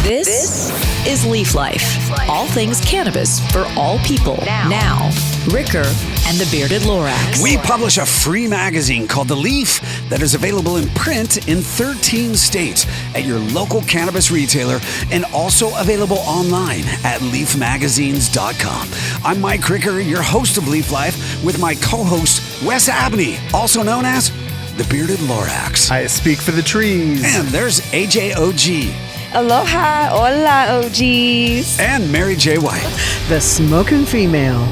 This is Leaf Life. All things cannabis for all people. Now, Ricker and the Bearded Lorax. We publish a free magazine called The Leaf that is available in print in 13 states at your local cannabis retailer and also available online at leafmagazines.com. I'm Mike Ricker, your host of Leaf Life, with my co-host Wes Abney, also known as the Bearded Lorax. I speak for the trees. And there's AJ OG. Aloha, hola, OGs. And Mary J. White. The smoking female.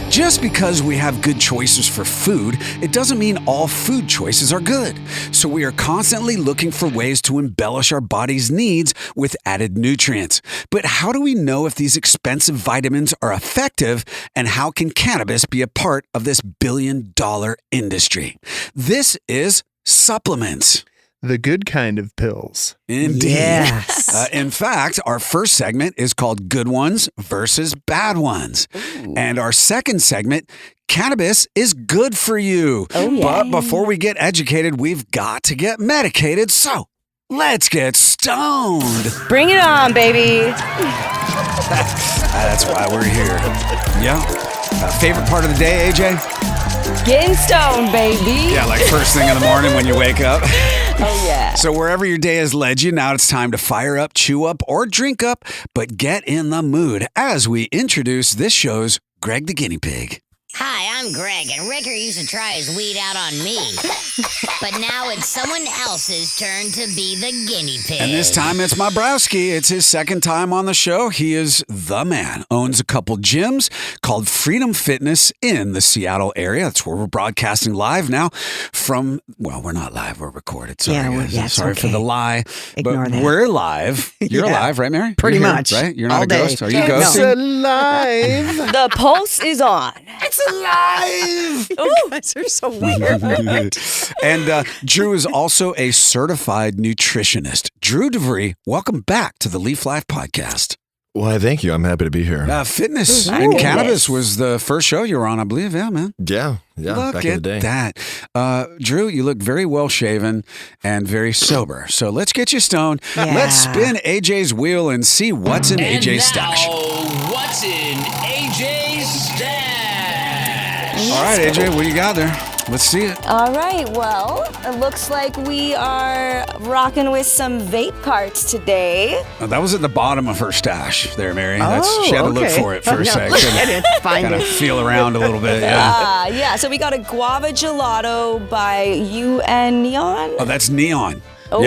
Just because we have good choices for food, it doesn't mean all food choices are good. So we are constantly looking for ways to embellish our body's needs with added nutrients. But how do we know if these expensive vitamins are effective, and how can cannabis be a part of this billion-dollar industry? This is supplements. The good kind of pills. Indeed. Yes. In fact, our first segment is called Good Ones versus Bad Ones. Ooh. And our second segment, Cannabis is good for you. Oh, yeah. But before we get educated, we've got to get medicated. So let's get stoned. Bring it on, baby. That's why we're here. Yeah. Favorite part of the day, AJ? Getting stoned, baby. Yeah, like first thing in the morning when you wake up. Oh, yeah. So wherever your day has led you, now it's time to fire up, chew up, or drink up, but get in the mood as we introduce this show's Greg the Guinea Pig. Hi, I'm Greg, and Ricker used to try his weed out on me. But now it's someone else's turn to be the guinea pig. And this time it's my browski. It's his second time on the show. He is the man. Owns a couple gyms called Freedom Fitness in the Seattle area. That's where we're broadcasting live now from, well, we're not live. We're recorded. Sorry, guys. Sorry for the lie. Ignore that. We're live. You're alive, right, Mary? Pretty You're here, much. right? You're not All a ghost? day. Are you No. ghosting? It's alive. The pulse is on. It's alive! You guys are so weird. And Drew is also a certified nutritionist. Drew DeVry, welcome back to the Leaf Life podcast. Why, thank you. I'm happy to be here. Fitness Ooh, and nice. cannabis was the first show you were on, I believe. Yeah, man. Yeah, Look back at in the day. that. Drew, you look very well shaven and very sober. So let's get you stoned. Yeah. Let's spin AJ's wheel and see what's in AJ's stash. What's in AJ's stash? All right, AJ, what do you got there? Let's see it. All right, well, it looks like we are rocking with some vape carts today. Oh, that was at the bottom of her stash there, Mary. She had to look for it for a sec. I didn't find Kind of it. feel around a little bit, yeah. Yeah, so we got a Guava Gelato by Neon. Oh, that's Neon. Oh,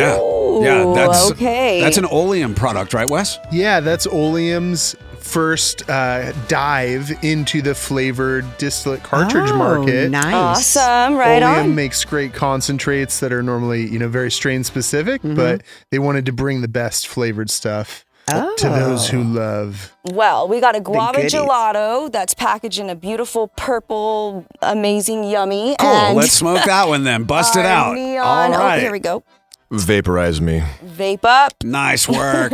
yeah, that's okay. That's an Oleum product, right, Wes? Yeah, that's Oleum's first dive into the flavored distillate cartridge market. Nice. Awesome, right Oleum on. makes great concentrates that are normally, very strain specific, but they wanted to bring the best flavored stuff to those who love. Well, we got a Guava goodies. Gelato that's packaged in a beautiful purple, amazing, yummy. Cool. And Let's smoke that one then. Bust it our out. Neon. All right. Oh, here we go. Vaporize me. Vape up. Nice work.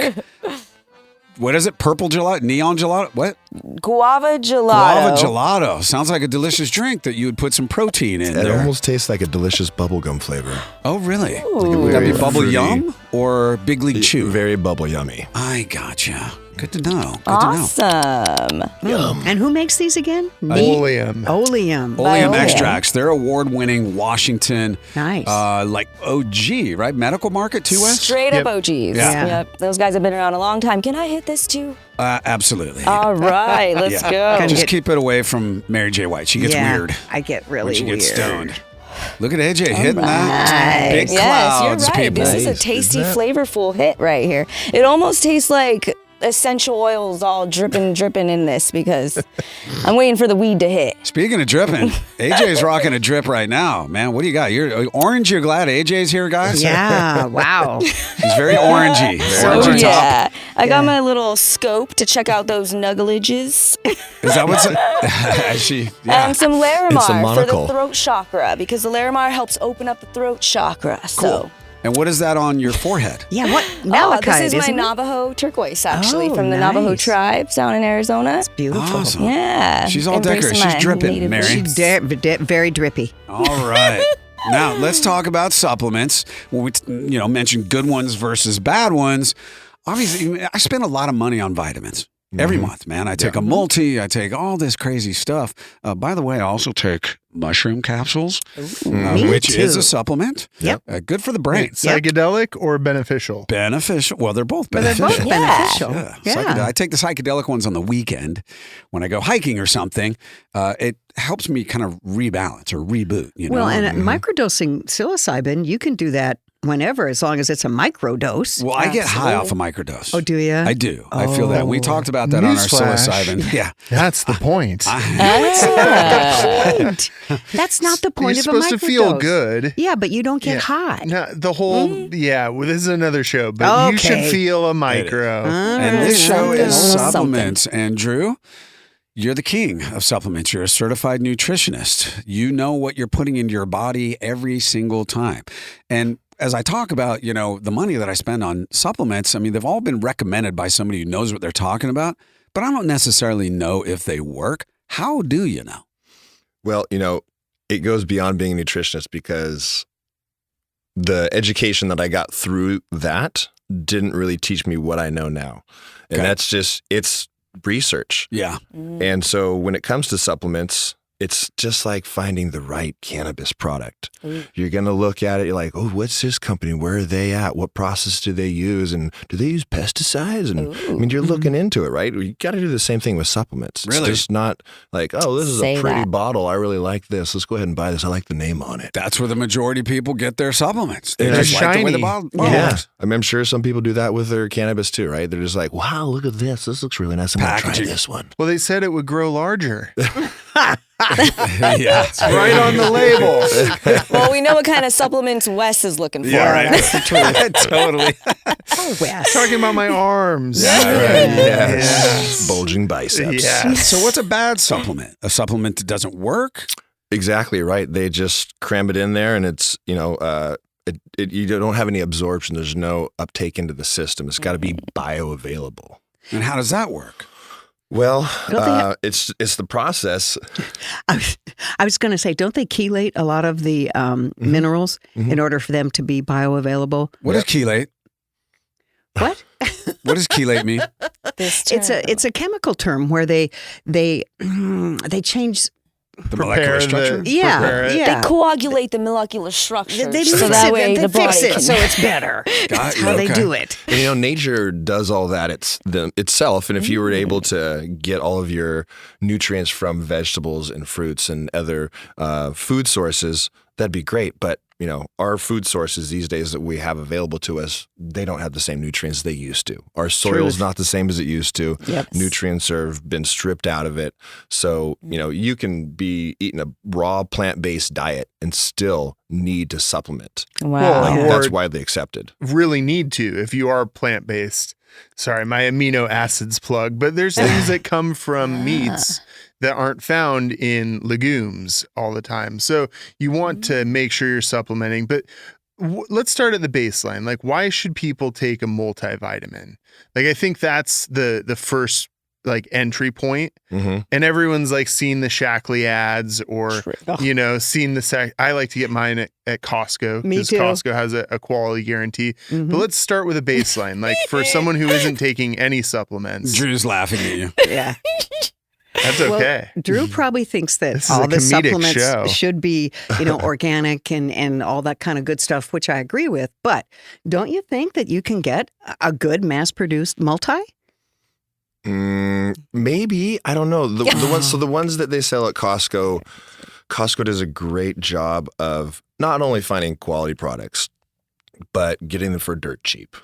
What is it? Purple gelato? Neon gelato? What? Guava Gelato. Guava gelato. Sounds like a delicious drink that you would put some protein in It there. almost tastes like a delicious bubblegum flavor. Oh, really? Ooh. Would that be Very bubble fruity. yum or big league chew? Very bubble yummy. I gotcha. Good to know. Good Awesome. And who makes these again? Oleum. Oleum. to know. Oleum Oleum. extracts. They're award-winning Washington, Nice. like OG, right? Medical market too, Wes? Straight up Yep. OGs. Yeah. Yep. Those guys have been around a long time. Can I hit this too? Absolutely. All right, let's go. Can- Just get- keep it away from Mary J. White. She gets Yeah, weird I get really when she weird. gets stoned. Look at AJ hitting that. Big Yes, clouds, you're right. people. This is a tasty, flavorful hit right here. It almost tastes like essential oils all dripping in this because I'm waiting for the weed to hit. Speaking of dripping, AJ's rocking a drip right now, man. What do you got? You're orange. You're glad AJ's here, guys? Yeah, wow. He's very orangey. Very Oh, orangey top. yeah. I got my little scope to check out those nugglages. Is that what's she? Yeah. And some It's a Larimar for monocle. the throat chakra because the Larimar helps open up the throat chakra. Cool. And what is that on your forehead? Yeah, what? Oh, Malachite, this is my isn't it? Navajo turquoise, actually, Oh, from the nice. Navajo tribes down in Arizona. Beautiful. Awesome. Yeah. She's all Embracing decorated. She's my dripping, native Mary. roots. Very drippy. All right. Now let's talk about supplements. When we mentioned good ones versus bad ones, obviously, I spend a lot of money on vitamins. Every month, man. I take a multi, I take all this crazy stuff. By the way, I also take mushroom capsules, which is a supplement. Yep. Good for the brain. Psychedelic or beneficial? Beneficial. Well, they're both They're beneficial. both beneficial. I take the psychedelic ones on the weekend when I go hiking or something. It helps me kind of rebalance or reboot. You know? Well, and microdosing psilocybin, you can do that whenever, as long as it's a microdose. Well, I get high off a microdose. Oh, do you? I do. I feel that. We talked about that on our Newsflash. psilocybin. Yeah. That's the point. That's not the point You're of a microdose. supposed to feel good. Yeah, but you don't get high. No, the whole, well, this is another show, but you should feel a micro. And this show is Something. supplements. And Drew, you're the king of supplements. You're a certified nutritionist. You know what you're putting into your body every single time. And as I talk about, the money that I spend on supplements, I mean, they've all been recommended by somebody who knows what they're talking about, but I don't necessarily know if they work. How do you know? Well, it goes beyond being a nutritionist because the education that I got through that didn't really teach me what I know now. And that's it's research. Yeah. And so when it comes to supplements, it's just like finding the right cannabis product. You're going to look at it. You're like, oh, what's this company? Where are they at? What process do they use? And do they use pesticides? And I mean, you're looking into it, right? You got to do the same thing with supplements. Really? It's just not like, oh, this is Say a pretty that. bottle. I really like this. Let's go ahead and buy this. I like the name on it. That's where the majority of people get their supplements. They They're just like the way the shiny. bottle Yeah. looks. I mean, I'm sure some people do that with their cannabis too, right? They're just like, wow, look at this. This looks really nice. I'm going to try Packaging. this one. Well, they said it would grow larger. Yeah. Right on the label. Well, we know what kind of supplements Wes is looking for. Yeah, right. That's the truth. Totally. Oh, Wes. Talking about my arms. Yes. Bulging biceps. Yeah. So what's a bad supplement? A supplement that doesn't work? Exactly right. They just cram it in there, and it's you don't have any absorption. There's no uptake into the system. It's got to be bioavailable. And how does that work? Well, Don't they have- it's the process. I was going to say, don't they chelate a lot of the minerals in order for them to be bioavailable? What is chelate? What? What does chelate mean? It's a chemical term where they change. The molecular structure? Yeah, Prepare it. yeah. They coagulate the molecular structure. They so mix that it way and they the body fix it can- so it's better. That's how they do it. And, nature does all that itself. And if you were able to get all of your nutrients from vegetables and fruits and other food sources, that'd be great. But, our food sources these days that we have available to us, they don't have the same nutrients they used to. Our soil's not the same as it used to. Yep. Nutrients have been stripped out of it. So, you can be eating a raw plant-based diet and still need to supplement. Wow. Or That's widely accepted. really need to if you are plant-based. Sorry, my amino acids plug, but there's things that come from meats that aren't found in legumes all the time. So you want to make sure you're supplementing, but let's start at the baseline. Like, why should people take a multivitamin? Like, I think that's the first entry point. And everyone's seen the Shackley ads or, seen the I like to get mine at Costco. Me because too. Costco has a quality guarantee. But let's start with a baseline. Like, for someone who isn't taking any supplements, Drew's laughing at you. Yeah. that's okay. Well, Drew probably thinks that This is all a the comedic supplements show. should be, organic and all that kind of good stuff, which I agree with. But don't you think that you can get a good mass-produced multi? Maybe. I don't know. The ones that they sell at Costco does a great job of not only finding quality products, but getting them for dirt cheap.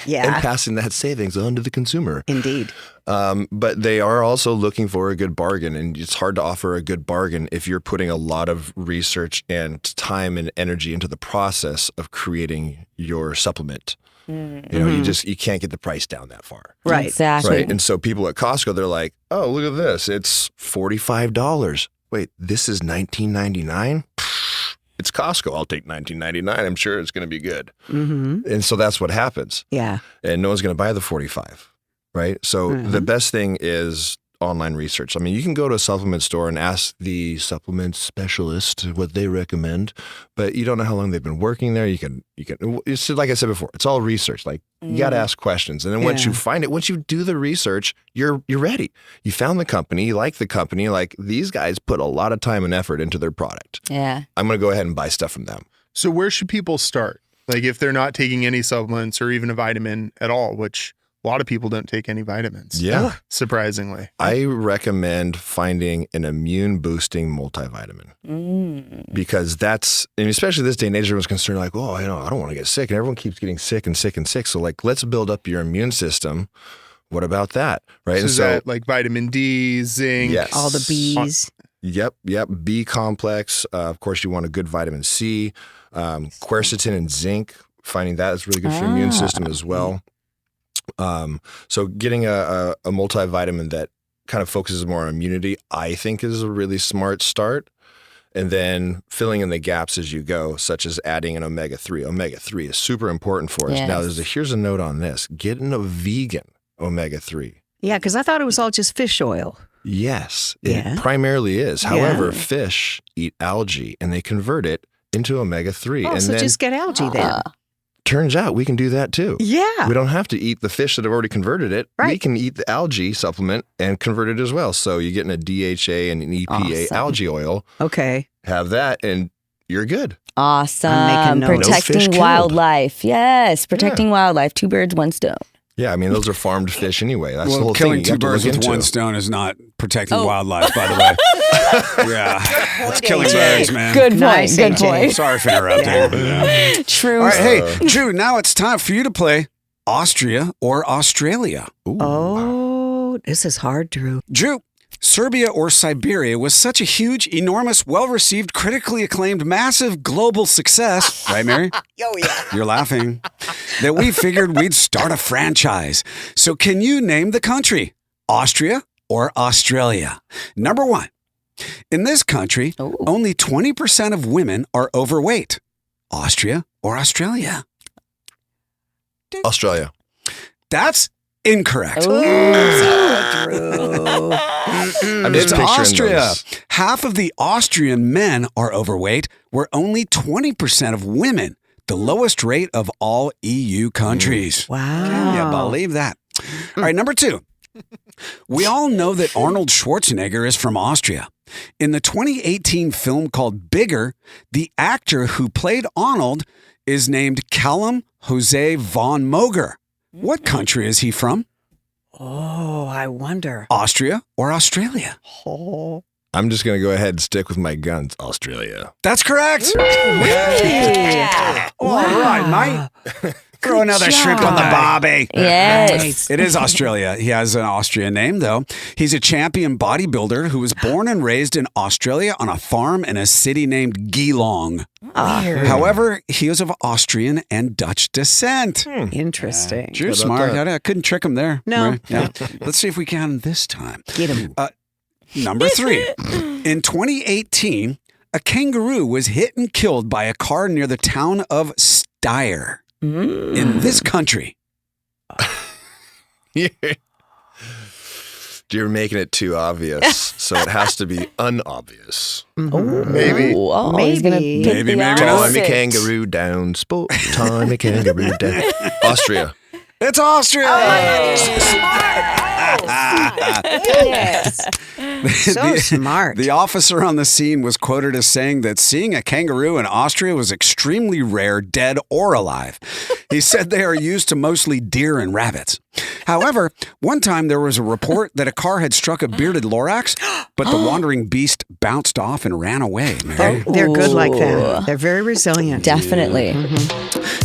Yeah. And passing that savings on to the consumer. Indeed. But they are also looking for a good bargain, and it's hard to offer a good bargain if you're putting a lot of research and time and energy into the process of creating your supplement. You can't get the price down that far. Right. Exactly. Right. And so people at Costco, they're like, oh, look at this. It's $45. Wait, this is $19.99? It's Costco. I'll take $19.99. I'm sure it's going to be good. And so that's what happens. Yeah. And no one's going to buy the 45. Right. So the best thing is online research. I mean, you can go to a supplement store and ask the supplement specialist what they recommend, but you don't know how long they've been working there. You can. It's like I said before, it's all research. Like you got to ask questions, and then once you find it, once you do the research, you're ready. You found the company, you like the company. Like these guys put a lot of time and effort into their product. Yeah. I'm going to go ahead and buy stuff from them. So where should people start? Like if they're not taking any supplements or even a vitamin at all, which a lot of people don't take any vitamins. Yeah. Surprisingly. I recommend finding an immune boosting multivitamin because that's, and especially this day and age, everyone's concerned like, oh, I don't want to get sick. And everyone keeps getting sick and sick and sick. So like, let's build up your immune system. What about that? Right. So is that like vitamin D, zinc? Yes. All the B's. Yep. B complex. Of course, you want a good vitamin C, quercetin and zinc. Finding that is really good for your immune system as well. So getting a multivitamin that kind of focuses more on immunity, I think is a really smart start. And then filling in the gaps as you go, such as adding an omega-3. Omega-3 is super important for us. Yes. Now, here's a note on this. Getting a vegan omega-3. Yeah, because I thought it was all just fish oil. Yes, Yeah. it primarily is. Yeah. However, fish eat algae and they convert it into omega-3. Oh, and so then just get algae then. turns out we can do that too. Yeah. We don't have to eat the fish that have already converted it. We Right. can eat the algae supplement and convert it as well. So you're getting a DHA and an EPA Awesome. algae oil. Okay. Have that and you're good. Awesome. I'm making notes. No fish Protecting killed. wildlife. Yes. Protecting wildlife. 2 birds, 1 stone. Yeah, I mean, those are farmed fish anyway. That's the Well, whole killing thing. 2 birds with 1 stone is not protecting wildlife, by the way. Yeah, that's killing birds, man. Good point. Nice, Good AJ. point. Sorry for interrupting. Yeah. True. All right, hey, Drew, now it's time for you to play Austria or Australia. Oh, this is hard, Drew. Drew, Serbia or Siberia was such a huge, enormous, well-received, critically acclaimed, massive global success, right, Mary? Oh, yeah. You're laughing. That we figured we'd start a franchise. So can you name the country? Austria or Australia? Number 1. In this country, only 20% of women are overweight. Austria or Australia? Australia. That's incorrect. I'm just It's picturing Austria. those. Half of the Austrian men are overweight, where only 20% of women, the lowest rate of all EU countries. Wow. Can you believe that? All right, number 2. We all know that Arnold Schwarzenegger is from Austria. In the 2018 film called Bigger, the actor who played Arnold is named Callum Jose von Moger. What country is he from? Oh, I wonder. Austria or Australia? I'm just going to go ahead and stick with my guns. Australia. That's correct. Yeah. All right, mate. Throw another shrimp on the bobby. Yes. It is Australia. He has an Austrian name, though. He's a champion bodybuilder who was born and raised in Australia on a farm in a city named Geelong. However, he is of Austrian and Dutch descent. Interesting. Drew's How about smart. that? I couldn't trick him there. No. Right? Yeah. Let's see if we can this time. Get him. Number 3. In 2018, a kangaroo was hit and killed by a car near the town of Steyr in this country. You're making it too obvious, so it has to be unobvious. Maybe. Oh, he's going to Maybe. pick Maybe, the maybe not. Time a opposite. kangaroo down, sport. Time a kangaroo down. Austria. It's Austria. Yes. So smart. The officer on the scene was quoted as saying that seeing a kangaroo in Austria was extremely rare, dead or alive. He said they are used to mostly deer and rabbits. However, one time there was a report that a car had struck a bearded lorax, but the wandering beast bounced off and ran away. Mary. They're good like that. They're very resilient. Definitely.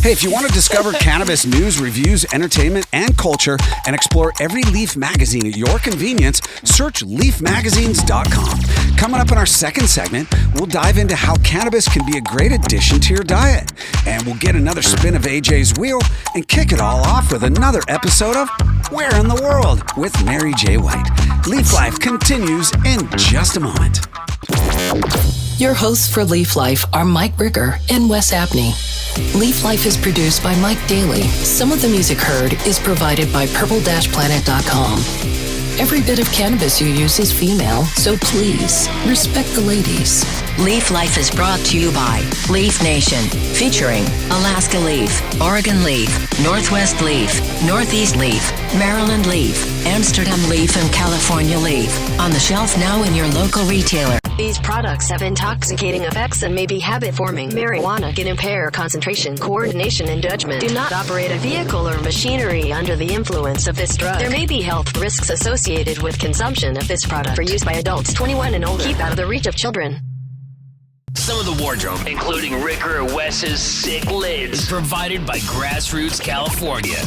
Hey, if you want to discover cannabis news, reviews, entertainment, and culture, and explore every Leaf magazine at your convenience, search leafmagazines.com. Coming up in our second segment, we'll dive into how cannabis can be a great addition to your diet. And we'll get another spin of AJ's wheel and kick it all off with another episode of Where in the World with Mary J. White. Leaf Life continues in just a moment. Your hosts for Leaf Life are Mike Ricker and Wes Abney. Leaf Life is produced by Mike Daly. Some of the music heard is provided by purple-planet.com. Every bit of cannabis you use is female, so please respect the ladies. Leaf Life is brought to you by Leaf Nation, featuring Alaska Leaf, Oregon Leaf, Northwest Leaf, Northeast Leaf, Maryland Leaf, Amsterdam Leaf, and California Leaf. On the shelf now in your local retailer. These products have intoxicating effects and may be habit-forming. Marijuana can impair concentration, coordination, and judgment. Do not operate a vehicle or machinery under the influence of this drug. There may be health risks associated with consumption of this product. For use by adults 21 and older. Keep out of the reach of children. Some of the wardrobe, including Ricker Wes's sick lids, is provided by Grassroots California.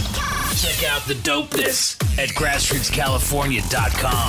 Check out the dopeness at grassrootscalifornia.com.